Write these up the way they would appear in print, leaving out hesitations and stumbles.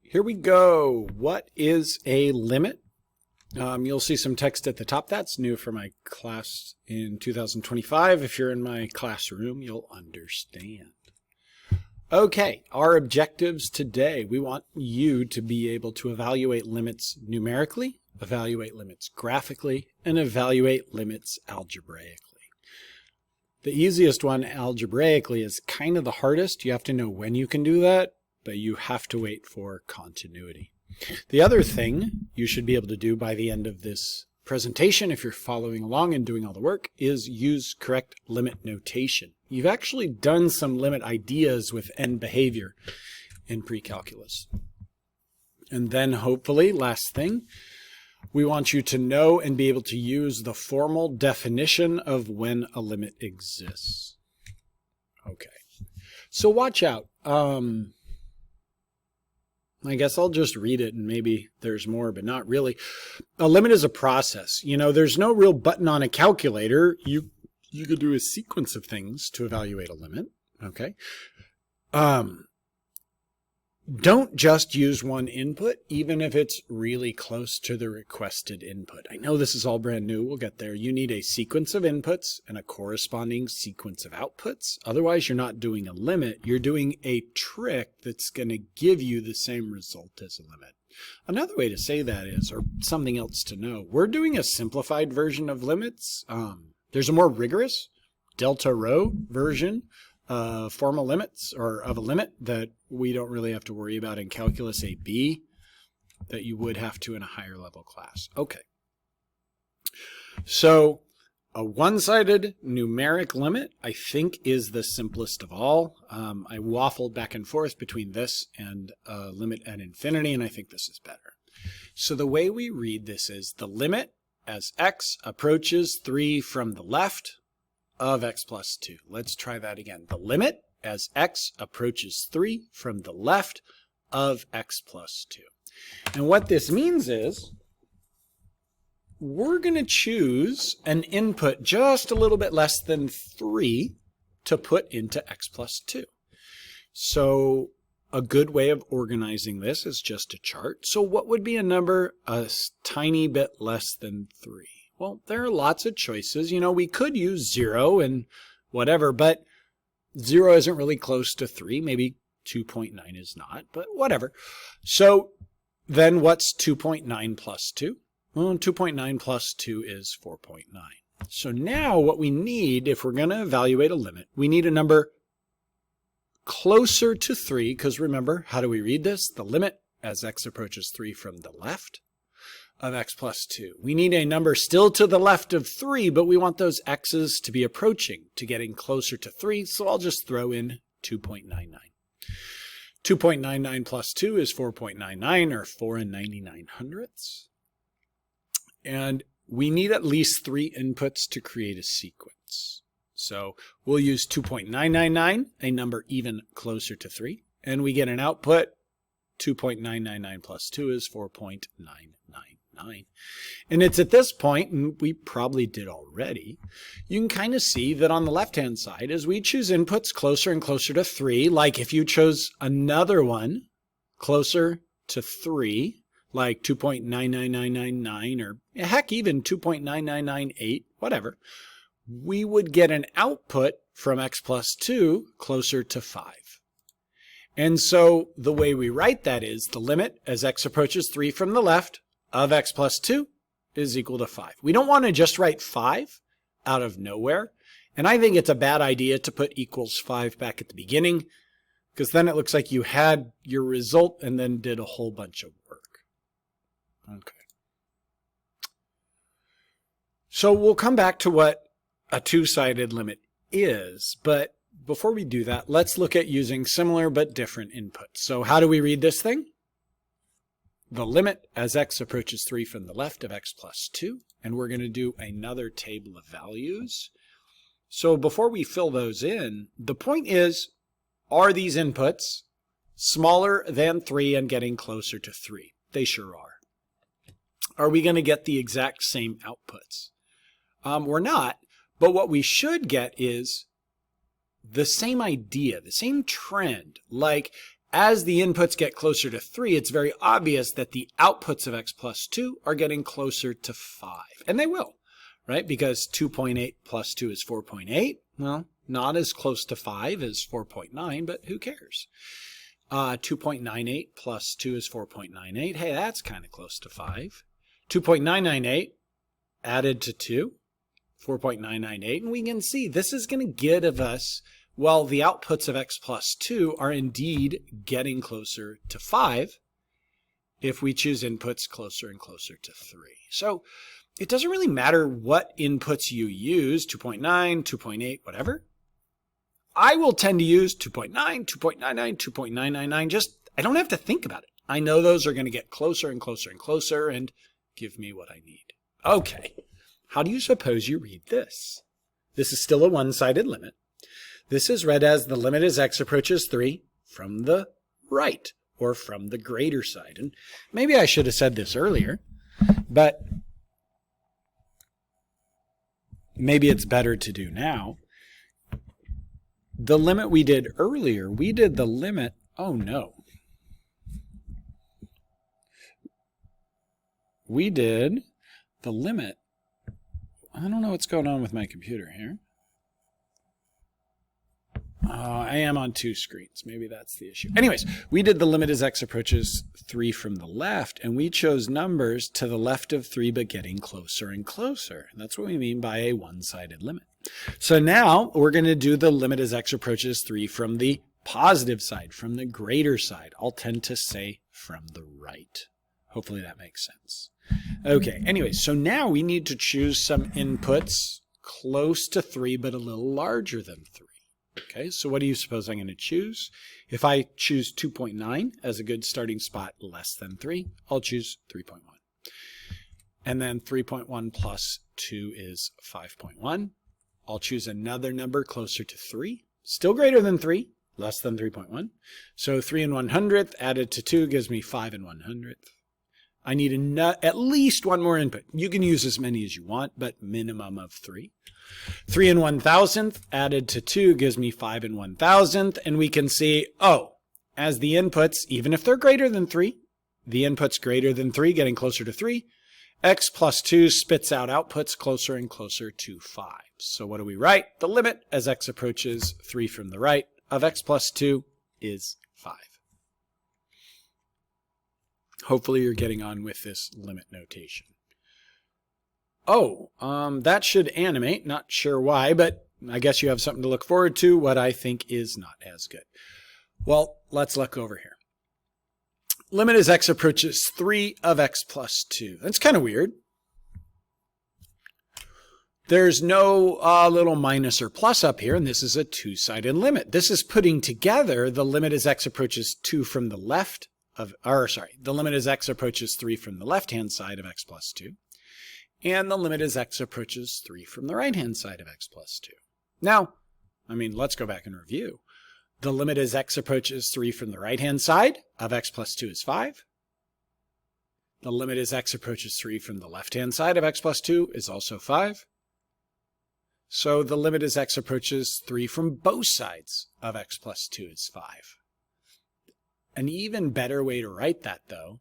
Here we go. What is a limit? You'll see some text at the top. That's new for my class in 2025. If you're in my classroom, you'll understand. Okay, our objectives today. We want you to be able to evaluate limits numerically, evaluate limits graphically, and evaluate limits algebraically. The easiest one, algebraically, is kind of the hardest. You have to know when you can do that, but you have to wait for continuity. The other thing you should be able to do by the end of this presentation, if you're following along and doing all the work, is use correct limit notation. You've actually done some limit ideas with end behavior in pre-calculus. And then hopefully, last thing, we want you to know and be able to use the formal definition of when a limit exists. Okay, so watch out. I guess I'll just read it and maybe there's more, but not really. A limit is a process. You know, there's no real button on a calculator. You could do a sequence of things to evaluate a limit, okay? Don't just use one input, even if it's really close to the requested input. I know this is all brand new. We'll get there. You need a sequence of inputs and a corresponding sequence of outputs. Otherwise, you're not doing a limit. You're doing a trick that's going to give you the same result as a limit. Another way to say that is, or something else to know, we're doing a simplified version of limits. There's a more rigorous delta rho version formal limits, or of a limit, that we don't really have to worry about in calculus AB that you would have to in a higher level class. Okay. So a one-sided numeric limit, I think, is the simplest of all. I waffled back and forth between this and a limit at infinity, and I think this is better. So the way we read this is the limit as x approaches 3 from the left of x plus 2. Let's try that again. The limit as x approaches 3 from the left of x plus 2. And what this means is we're going to choose an input just a little bit less than 3 to put into x plus 2. So a good way of organizing this is just a chart. So what would be a number a tiny bit less than 3? Well, there are lots of choices. You know, we could use 0 and whatever, but 0 isn't really close to 3. Maybe 2.9 is not, but whatever. So then what's 2.9 plus 2? Well, 2.9 plus 2 is 4.9. So now what we need, if we're going to evaluate a limit, we need a number closer to 3, because remember, how do we read this? The limit as x approaches 3 from the left of x plus 2. We need a number still to the left of 3, but we want those x's to be approaching, to getting closer to 3, so I'll just throw in 2.99. 2.99 plus 2 is 4.99, or 4 99 hundredths. And we need at least 3 inputs to create a sequence. So we'll use 2.999, a number even closer to 3, and we get an output. 2.999 plus 2 is 4.999. And it's at this point, and we probably did already, you can kind of see that on the left-hand side, as we choose inputs closer and closer to 3, like if you chose another one closer to 3, like 2.99999, or heck, even 2.9998, whatever, we would get an output from x plus 2 closer to 5. And so the way we write that is the limit as x approaches 3 from the left of x plus 2 is equal to 5. We don't want to just write 5 out of nowhere. And I think it's a bad idea to put equals 5 back at the beginning, because then it looks like you had your result and then did a whole bunch of work. Okay. So we'll come back to what a two-sided limit is, but before we do that, let's look at using similar but different inputs. So how do we read this thing? The limit as x approaches 3 from the left of x plus 2, and we're going to do another table of values. So before we fill those in, the point is, are these inputs smaller than 3 and getting closer to 3? They sure are. Are we going to get the exact same outputs? We're not, but what we should get is the same idea, the same trend, like as the inputs get closer to 3, it's very obvious that the outputs of x plus 2 are getting closer to 5. And they will, right? Because 2.8 plus 2 is 4.8. Well, not as close to 5 as 4.9, but who cares? 2.98 plus 2 is 4.98. Hey, that's kind of close to 5. 2.998 added to 2, 4.998. And we can see this is going to give us, well, the outputs of x plus 2 are indeed getting closer to 5 if we choose inputs closer and closer to 3. So it doesn't really matter what inputs you use, 2.9, 2.8, whatever. I will tend to use 2.9, 2.99, 2.999. Just, I don't have to think about it. I know those are going to get closer and closer and closer and give me what I need. Okay, how do you suppose you read this? This is still a one-sided limit. This is read as the limit as x approaches 3 from the right, or from the greater side. And maybe I should have said this earlier, but maybe it's better to do now. The limit we did earlier, we did the limit, oh no. We did the limit, I don't know what's going on with my computer here. I am on 2 screens. Maybe that's the issue. Anyways, we did the limit as x approaches 3 from the left, and we chose numbers to the left of 3 but getting closer and closer. And that's what we mean by a one-sided limit. So now we're going to do the limit as x approaches 3 from the positive side, from the greater side. I'll tend to say from the right. Hopefully that makes sense. Okay, anyway, so now we need to choose some inputs close to 3 but a little larger than 3. Okay, so what do you suppose I'm going to choose? If I choose 2.9 as a good starting spot less than 3, I'll choose 3.1. And then 3.1 plus 2 is 5.1. I'll choose another number closer to 3, still greater than 3, less than 3.1. So 3 and 100th added to 2 gives me 5 and 100th. I need at least one more input. You can use as many as you want, but minimum of 3. 3 and 1,000th added to 2 gives me 5 and 1,000th. And we can see, oh, as the inputs, even if they're greater than 3, the inputs greater than 3 getting closer to 3, x plus 2 spits out outputs closer and closer to 5. So what do we write? The limit as x approaches 3 from the right of x plus 2 is 5. Hopefully you're getting on with this limit notation. Oh, that should animate. Not sure why, but I guess you have something to look forward to, what I think is not as good. Well, let's look over here. Limit as x approaches 3 of x plus 2. That's kind of weird. There's no little minus or plus up here, and this is a two-sided limit. This is putting together the limit as x approaches 2 from the left of, the limit as x approaches 3 from the left-hand side of x plus 2, and the limit as x approaches 3 from the right-hand side of x plus 2. Now, let's go back and review. The limit as x approaches 3 from the right-hand side of x plus 2 is 5. The limit as x approaches 3 from the left-hand side of x plus 2 is also 5. So the limit as x approaches 3 from both sides of x plus 2 is 5. An even better way to write that, though,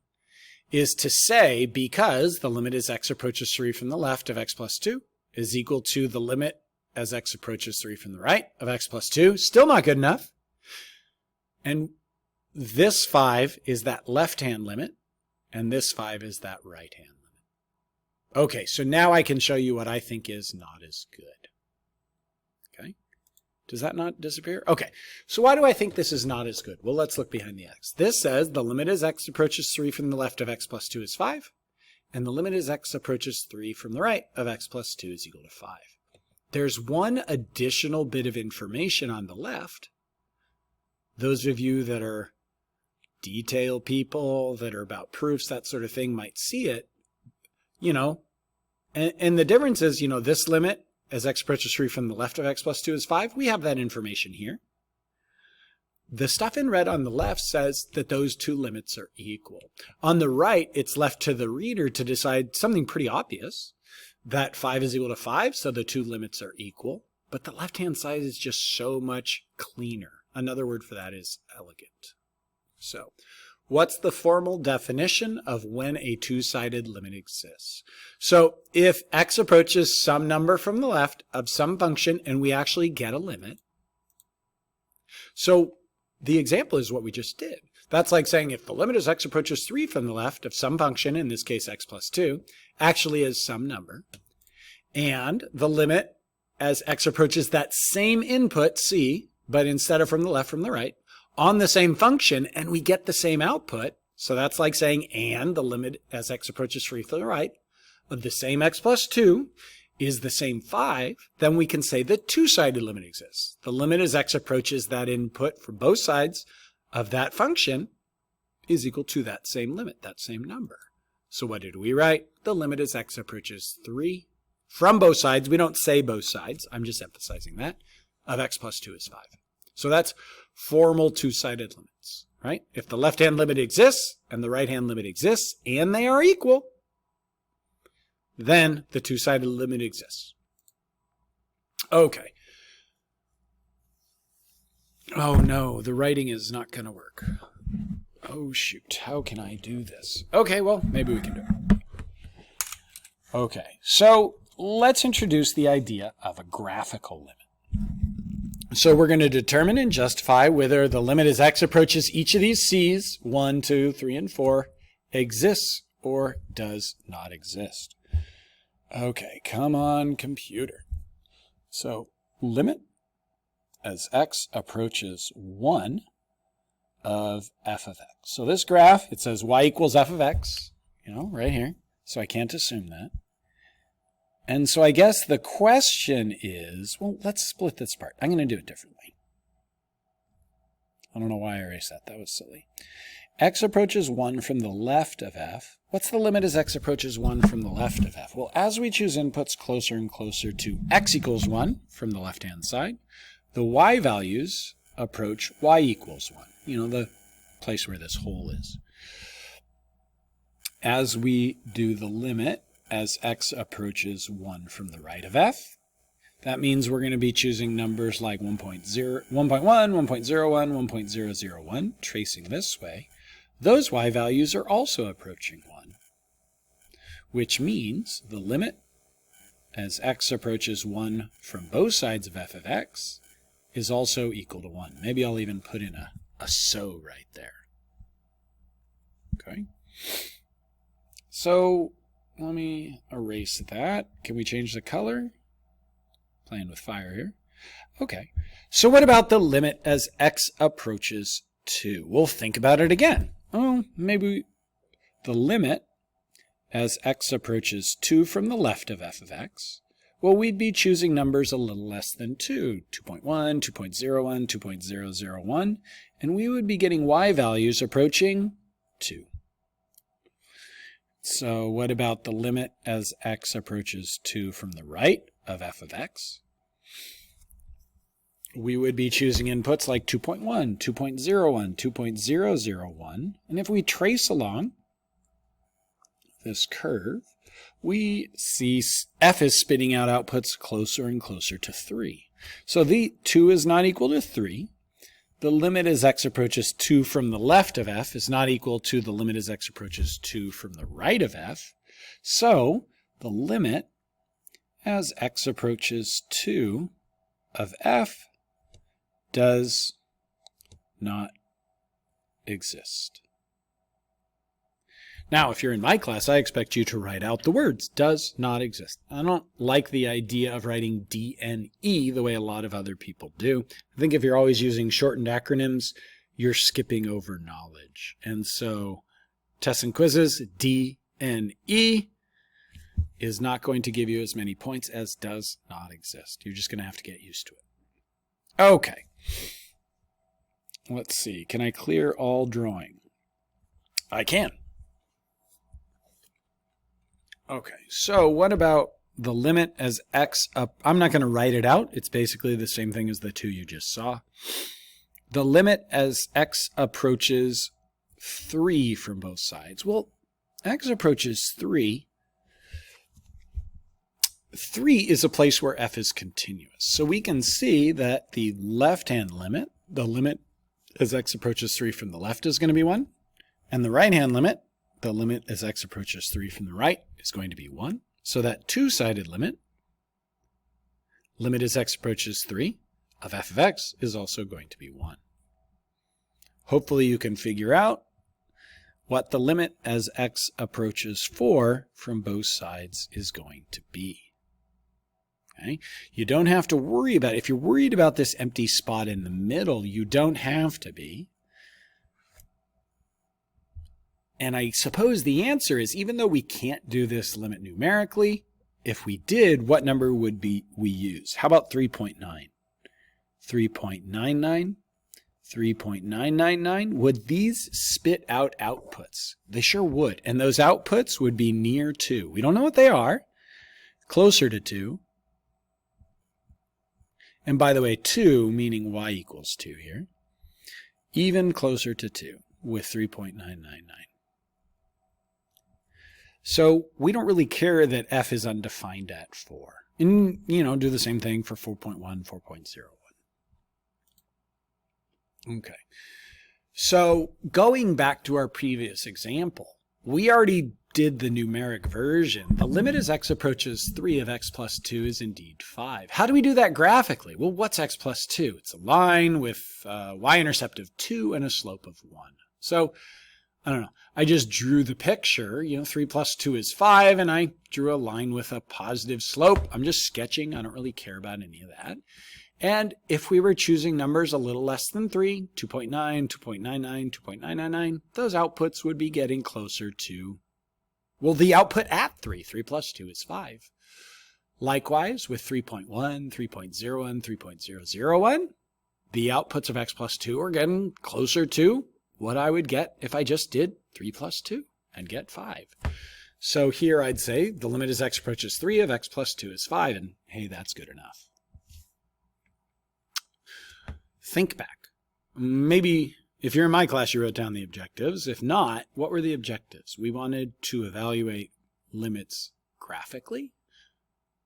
is to say because the limit as x approaches 3 from the left of x plus 2 is equal to the limit as x approaches 3 from the right of x plus 2, still not good enough. And this 5 is that left-hand limit, and this 5 is that right-hand limit. Okay, so now I can show you what I think is not as good. Okay, does that not disappear? Okay, so why do I think this is not as good? Well, let's look behind the x. This says the limit as x approaches 3 from the left of x plus 2 is 5, and the limit as x approaches 3 from the right of x plus 2 is equal to 5. There's one additional bit of information on the left. Those of you that are detail people, that are about proofs, that sort of thing, might see it, and the difference is, this limit as x approaches 3 from the left of x plus 2 is 5. We have that information here. The stuff in red on the left says that those two limits are equal. On the right, it's left to the reader to decide something pretty obvious, that 5 is equal to 5, so the two limits are equal. But the left-hand side is just so much cleaner. Another word for that is elegant. So what's the formal definition of when a two-sided limit exists? So if x approaches some number from the left of some function and we actually get a limit. So the example is what we just did. That's like saying if the limit as x approaches 3 from the left of some function, in this case x plus 2, actually is some number, and the limit as x approaches that same input, c, but instead of from the left, from the right, on the same function, and we get the same output. So that's like saying, and the limit as x approaches 3 from the right of the same x plus 2 is the same 5, then we can say the two-sided limit exists. The limit as x approaches that input from both sides of that function is equal to that same limit, that same number. So what did we write? The limit as x approaches 3 from both sides. We don't say both sides. I'm just emphasizing that. Of x plus 2 is 5. So that's formal two-sided limits, right? If the left-hand limit exists and the right-hand limit exists and they are equal, then the two-sided limit exists. Okay. Oh no, the writing is not going to work. Oh shoot, how can I do this? Okay, well, maybe we can do it. Okay, so let's introduce the idea of a graphical limit. So we're going to determine and justify whether the limit as x approaches each of these c's, 1, 2, 3, and 4, exists or does not exist. Okay, come on, computer. So limit as x approaches 1 of f of x. So this graph, it says y equals f of x, right here. So I can't assume that. And so I guess the question is, well, let's split this part. I'm going to do it differently. I don't know why I erased that. That was silly. X approaches 1 from the left of f. What's the limit as x approaches 1 from the left of f? Well, as we choose inputs closer and closer to x equals 1 from the left-hand side, the y values approach y equals 1. The place where this hole is. As we do the limit as x approaches 1 from the right of f, that means we're going to be choosing numbers like 1.1, 1.01, 1.001, tracing this way. Those y values are also approaching 1, which means the limit as x approaches 1 from both sides of f of x is also equal to 1. Maybe I'll even put in a so right there. Okay. So let me erase that. Can we change the color? Playing with fire here. Okay. So what about the limit as x approaches 2? We'll think about it again. Oh, maybe the limit as x approaches 2 from the left of f of x. Well, we'd be choosing numbers a little less than 2, 2.1, 2.01, 2.001, and we would be getting y values approaching 2. So what about the limit as x approaches 2 from the right of f of x? We would be choosing inputs like 2.1, 2.01, 2.001, and if we trace along this curve, we see f is spitting out outputs closer and closer to 3. So the 2 is not equal to 3. The limit as x approaches 2 from the left of f is not equal to the limit as x approaches 2 from the right of f. So the limit as x approaches 2 of f does not exist. Now, if you're in my class, I expect you to write out the words, does not exist. I don't like the idea of writing DNE the way a lot of other people do. I think if you're always using shortened acronyms, you're skipping over knowledge. And so tests and quizzes, DNE is not going to give you as many points as does not exist. You're just going to have to get used to it. Okay. Let's see. Can I clear all drawing? I can. Okay, so what about the limit as x up? I'm not going to write it out. It's basically the same thing as the 2 you just saw. The limit as x approaches 3 from both sides. Well, x approaches 3. 3 is a place where f is continuous. So we can see that the left-hand limit, the limit as x approaches 3 from the left is going to be 1. And the right-hand limit, the limit as x approaches 3 from the right, is going to be 1. So that two-sided limit as x approaches 3 of f of x is also going to be 1. Hopefully you can figure out what the limit as x approaches 4 from both sides is going to be. Okay? You don't have to worry about it. If you're worried about this empty spot in the middle, you don't have to be. And I suppose the answer is, even though we can't do this limit numerically, if we did, what number would we use? How about 3.9? 3.99? 3.999? Would these spit out outputs? They sure would. And those outputs would be near 2. We don't know what they are. Closer to 2. And by the way, 2 meaning y equals 2 here. Even closer to 2 with 3.999. So we don't really care that f is undefined at 4. And, do the same thing for 4.1, 4.01. Okay. So going back to our previous example, we already did the numeric version. The limit as x approaches 3 of x plus 2 is indeed 5. How do we do that graphically? Well, what's x plus 2? It's a line with a y-intercept of 2 and a slope of 1. So, I don't know. I just drew the picture. 3 plus 2 is 5, and I drew a line with a positive slope. I'm just sketching. I don't really care about any of that. And if we were choosing numbers a little less than 3, 2.9, 2.99, 2.999, those outputs would be getting closer to, well, the output at 3. 3 plus 2 is 5. Likewise, with 3.1, 3.01, 3.001, the outputs of x plus 2 are getting closer to what I would get if I just did 3 plus 2 and get 5. So here I'd say the limit as x approaches 3 of x plus 2 is 5, and hey, that's good enough. Think back. Maybe if you're in my class, you wrote down the objectives. If not, what were the objectives? We wanted to evaluate limits graphically,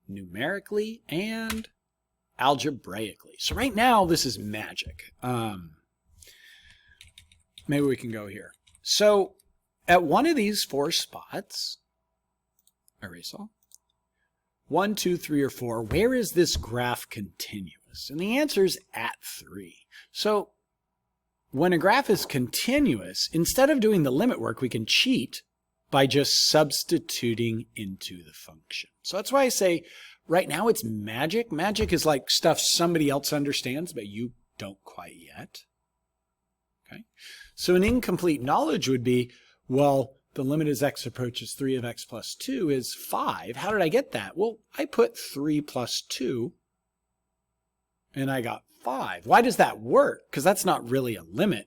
numerically, and algebraically. So right now, this is magic. Maybe we can go here. So at one of these 4 spots, erase all, 1, 2, 3, or 4, where is this graph continuous? And the answer is at 3. So when a graph is continuous, instead of doing the limit work, we can cheat by just substituting into the function. So that's why I say right now it's magic. Magic is like stuff somebody else understands, but you don't quite yet. Okay? So an incomplete knowledge would be, well, the limit as x approaches 3 of x plus 2 is 5. How did I get that? Well, I put 3 plus 2, and I got 5. Why does that work? Because that's not really a limit.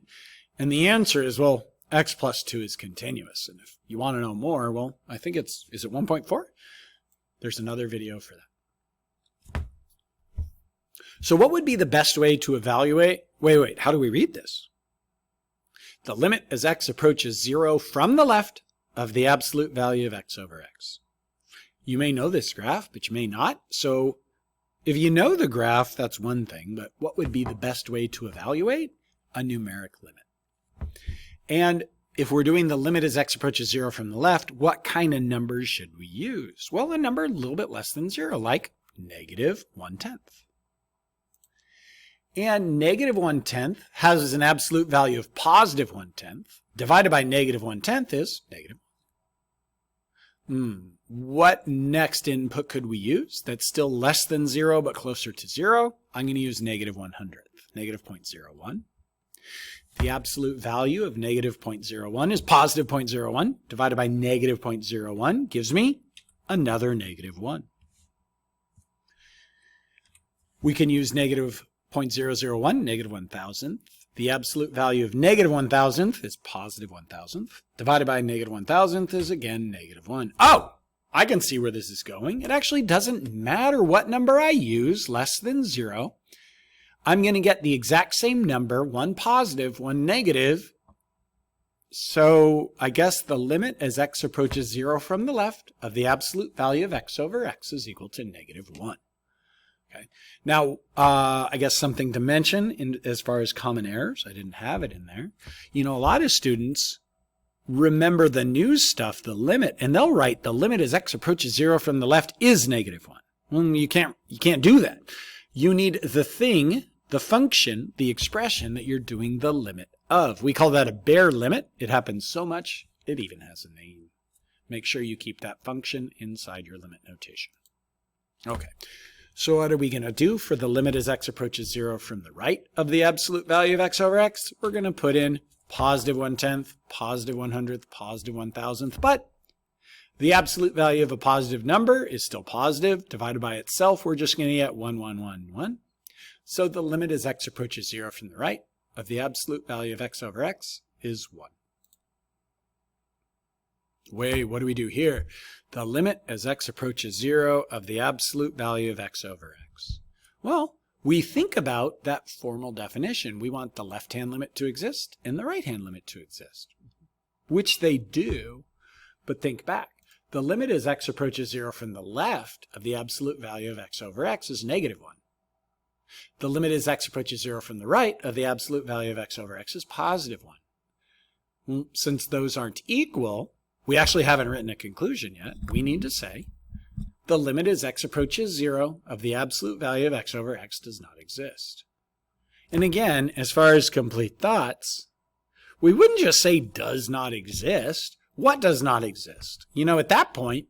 And the answer is, well, x plus 2 is continuous. And if you want to know more, well, I think is it 1.4? There's another video for that. So what would be the best way to evaluate? Wait, how do we read this? The limit as x approaches 0 from the left of the absolute value of x over x. You may know this graph, but you may not. So if you know the graph, that's one thing, but what would be the best way to evaluate? A numeric limit. And if we're doing the limit as x approaches 0 from the left, what kind of numbers should we use? Well, a number a little bit less than 0, like -1/10. And -1/10 has an absolute value of +1/10. Divided by -1/10 is negative. What next input could we use that's still less than 0 but closer to 0? I'm going to use -100th, -0.01. The absolute value of -0.01 is +0.01. Divided by -0.01 gives me another -1. We can use -0.001, -1,000th. The absolute value of -1,000th is +1,000th. Divided by -1,000th is again -1. Oh, I can see where this is going. It actually doesn't matter what number I use, less than 0. I'm going to get the exact same number, one positive, one negative. So I guess the limit as x approaches 0 from the left of the absolute value of x over x is equal to -1. Okay. Now, I guess something to mention as far as common errors, I didn't have it in there. You know, a lot of students remember the news stuff, the limit, and they'll write the limit as x approaches 0 from the left is -1. Well, you can't do that. You need the thing, the function, the expression that you're doing the limit of. We call that a bare limit. It happens so much, it even has a name. Make sure you keep that function inside your limit notation. Okay. So what are we going to do for the limit as x approaches 0 from the right of the absolute value of x over x? We're going to put in positive 1/10, positive 100th, positive 1,000th, but the absolute value of a positive number is still positive. Divided by itself, we're just going to get 1, 1, 1, 1. So the limit as x approaches 0 from the right of the absolute value of x over x is 1. Wait, what do we do here? The limit as x approaches 0 of the absolute value of x over x. Well, we think about that formal definition. We want the left-hand limit to exist and the right-hand limit to exist, which they do, but think back. The limit as x approaches 0 from the left of the absolute value of x over x is -1. The limit as x approaches 0 from the right of the absolute value of x over x is +1. Well, since those aren't equal, we actually haven't written a conclusion yet. We need to say the limit as x approaches 0 of the absolute value of x over x does not exist. And again, as far as complete thoughts, we wouldn't just say does not exist. What does not exist? You know, at that point,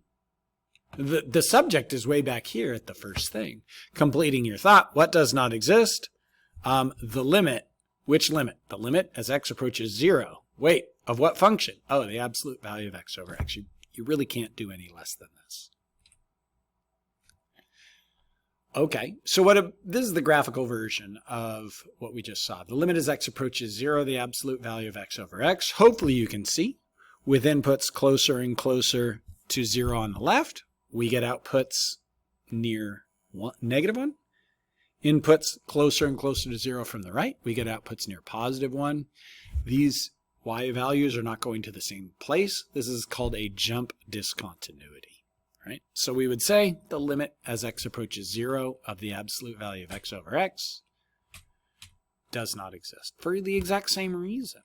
the subject is way back here at the first thing. Completing your thought, what does not exist? The limit. Which limit? The limit as x approaches 0. Wait, of what function? Oh, the absolute value of x over x. You really can't do any less than this. Okay, so this is the graphical version of what we just saw. The limit as x approaches 0, the absolute value of x over x. Hopefully you can see with inputs closer and closer to 0 on the left, we get outputs near -1. Inputs closer and closer to 0 from the right, we get outputs near +1. These y values are not going to the same place. This is called a jump discontinuity, right? So we would say the limit as x approaches 0 of the absolute value of x over x does not exist for the exact same reason,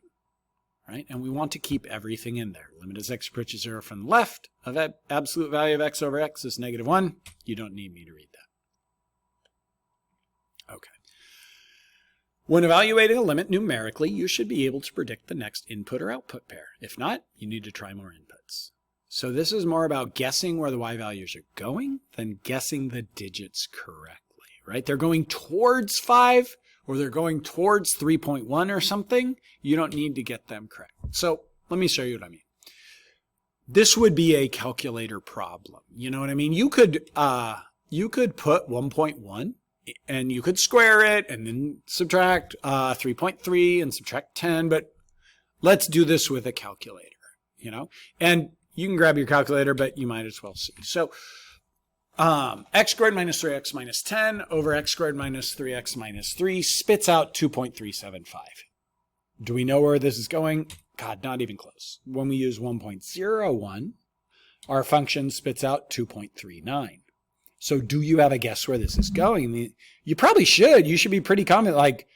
right? And we want to keep everything in there. Limit as x approaches 0 from the left of absolute value of x over x is -1. You don't need me to read that. Okay. When evaluating a limit numerically, you should be able to predict the next input or output pair. If not, you need to try more inputs. So this is more about guessing where the y values are going than guessing the digits correctly, right? They're going towards 5 or they're going towards 3.1 or something. You don't need to get them correct. So let me show you what I mean. This would be a calculator problem. You know what I mean? You could put 1.1 and you could square it and then subtract 3.3 and subtract 10, but let's do this with a calculator, you know? And you can grab your calculator, but you might as well see. So x squared minus 3x minus 10 over x squared minus 3x minus 3 spits out 2.375. Do we know where this is going? God, not even close. When we use 1.01, our function spits out 2.39. So do you have a guess where this is going? I mean, you probably should. You should be pretty confident, like,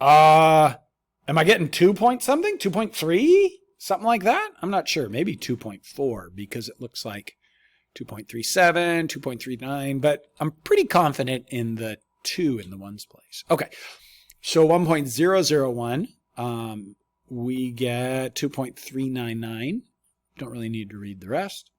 am I getting 2 point something? 2.3? Something like that? I'm not sure. Maybe 2.4 because it looks like 2.37, 2.39, but I'm pretty confident in the 2 in the ones place. Okay, so 1.001, we get 2.399. Don't really need to read the rest.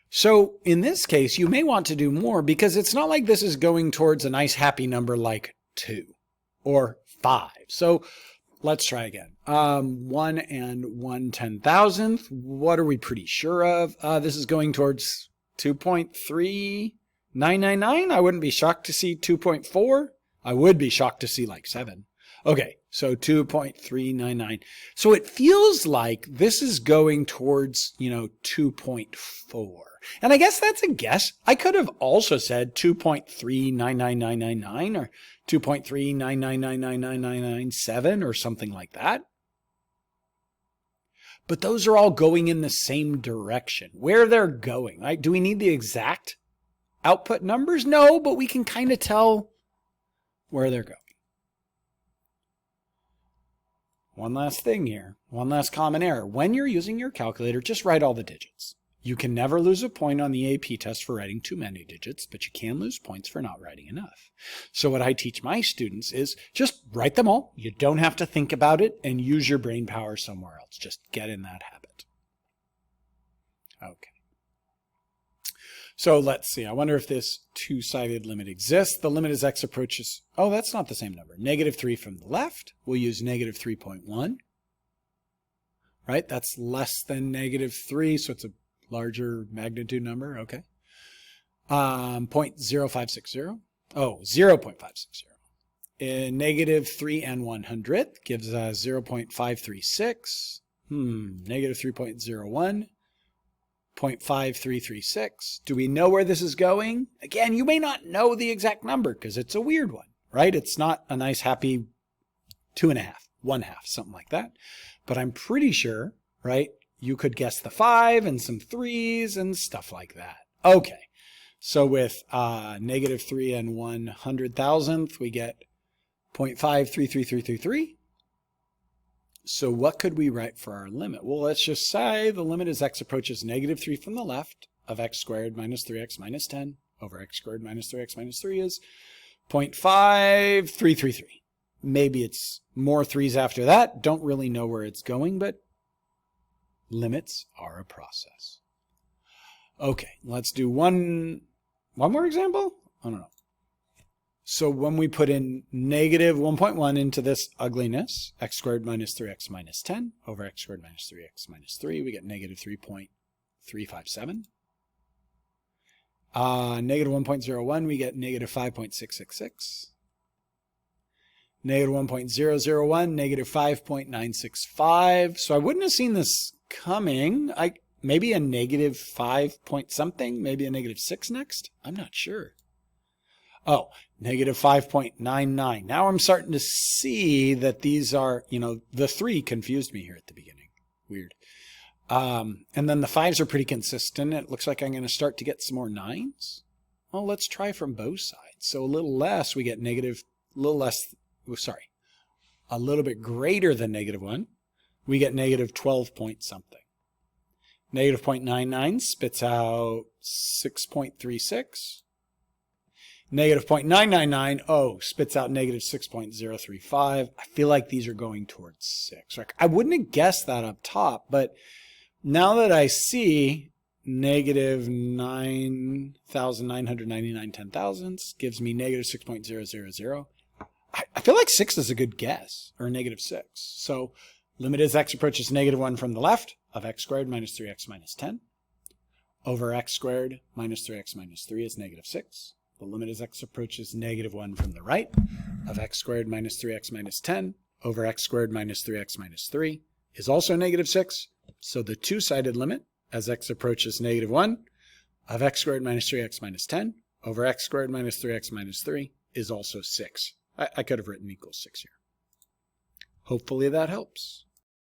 So in this case, you may want to do more because it's not like this is going towards a nice happy number like 2 or 5. So let's try again. 1 and 1/10,000th. What are we pretty sure of? This is going towards 2.3999. I wouldn't be shocked to see 2.4. I would be shocked to see like 7. Okay, so 2.399. So it feels like this is going towards, 2.4. And I guess that's a guess. I could have also said 2.399999 or 2.3999997 or something like that. But those are all going in the same direction. Where they're going, right? Do we need the exact output numbers? No, but we can kind of tell where they're going. One last thing here, one last common error. When you're using your calculator, just write all the digits. You can never lose a point on the AP test for writing too many digits, but you can lose points for not writing enough. So what I teach my students is just write them all. You don't have to think about it and use your brain power somewhere else. Just get in that habit. Okay. So let's see. I wonder if this two-sided limit exists. The limit as x approaches... Oh, that's not the same number. -3 from the left. We'll use -3.1. Right? That's less than -3, so it's a larger magnitude number. Okay. 0.0560. Oh, 0.560. -3 and 100 gives us 0.536. -3.01. 0.5336. Do we know where this is going? Again, you may not know the exact number because it's a weird one, right? It's not a nice happy 2.5, 1/2, something like that. But I'm pretty sure, right, you could guess the 5 and some 3s and stuff like that. Okay, so with -3 and 100,000th, we get 0.533333. So what could we write for our limit? Well, let's just say the limit as x approaches -3 from the left of x squared minus 3x minus 10 over x squared minus 3x minus 3 is 0.5333. Maybe it's more 3's after that. Don't really know where it's going, but limits are a process. Okay, let's do one more example. I don't know. So when we put in -1.1 into this ugliness, x squared minus 3x minus 10 over x squared minus 3x minus 3, we get -3.357. -1.01, we get -5.666. -1.001, -5.965. So I wouldn't have seen this coming. Maybe a -5 point something, maybe a -6 next. I'm not sure. Oh, -5.99. Now I'm starting to see that these are, the 3 confused me here at the beginning. Weird. And then the 5s are pretty consistent. It looks like I'm going to start to get some more 9s. Well, let's try from both sides. So a little less, we get a little bit greater than -1. We get -12 point something. -0.99 spits out 6.36. -0.999, spits out -6.035. I feel like these are going towards 6. I wouldn't have guessed that up top, but now that I see -9,999 10,000ths gives me -6.000, I feel like 6 is a good guess, or -6. So limit as x approaches -1 from the left of x squared minus 3x minus 10 over x squared minus 3x minus 3 is -6. The limit as x approaches -1 from the right of x squared minus 3x minus 10 over x squared minus 3x minus 3 is also -6. So the two-sided limit as x approaches -1 of x squared minus 3x minus 10 over x squared minus 3x minus 3 is also 6. I could have written equals 6 here. Hopefully that helps.